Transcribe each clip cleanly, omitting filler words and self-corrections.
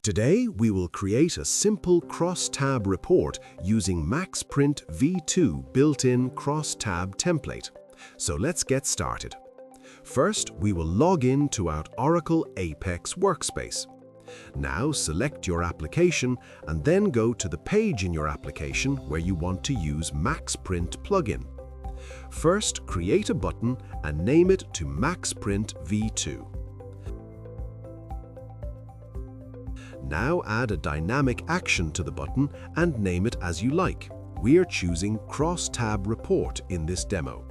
Today, we will create a simple crosstab report using MaxPrint V2 built-in crosstab template. So let's get started. First, we will log in to our Oracle Apex workspace. Now select your application and then go to the page in your application where you want to use MaxPrint plugin. First, create a button and name it to MaxPrint V2. Now add a dynamic action to the button and name it as you like. We're choosing Crosstab Report in this demo.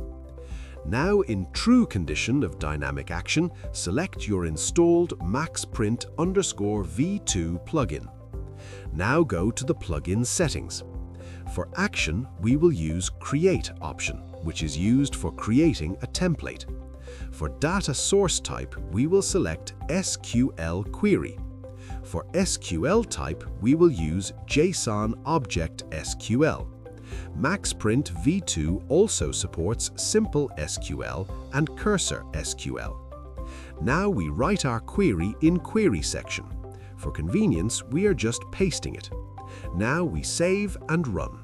Now, in true condition of dynamic action, select your installed MaxPrint V2 plugin. Now go to the plugin settings. For action, we will use Create option, which is used for creating a template. For data source type, we will select SQL query. For SQL type, we will use JSON Object SQL. MaxPrint V2 also supports Simple SQL and Cursor SQL. Now we write our query in Query section. For convenience, we are just pasting it. Now we save and run.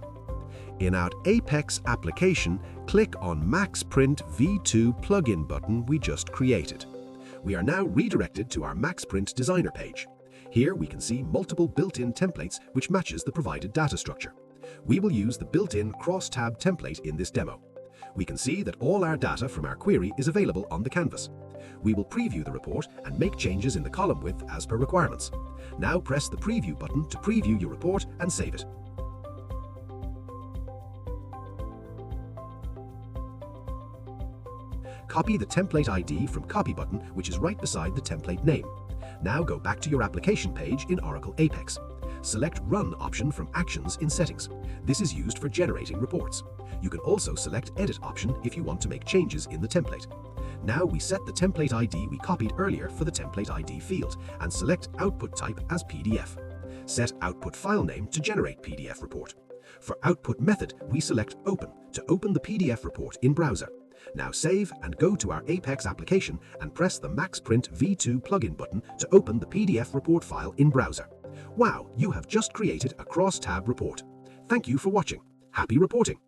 In our Apex application, click on MaxPrint V2 plugin button we just created. We are now redirected to our MaxPrint Designer page. Here we can see multiple built-in templates which matches the provided data structure. We will use the built-in crosstab template in this demo. We can see that all our data from our query is available on the canvas. We will preview the report and make changes in the column width as per requirements. Now press the preview button to preview your report and save it. Copy the template ID from Copy button, which is right beside the template name. Now go back to your application page in Oracle Apex. Select Run option from Actions in Settings. This is used for generating reports. You can also select Edit option if you want to make changes in the template. Now we set the template ID we copied earlier for the template ID field and select Output Type as PDF. Set Output File Name to generate PDF report. For Output Method, we select Open to open the PDF report in browser. Now save and go to our Apex application and press the MaxPrint V2 plugin button to open the PDF report file in browser. Wow, you have just created a crosstab report. Thank you for watching. Happy reporting!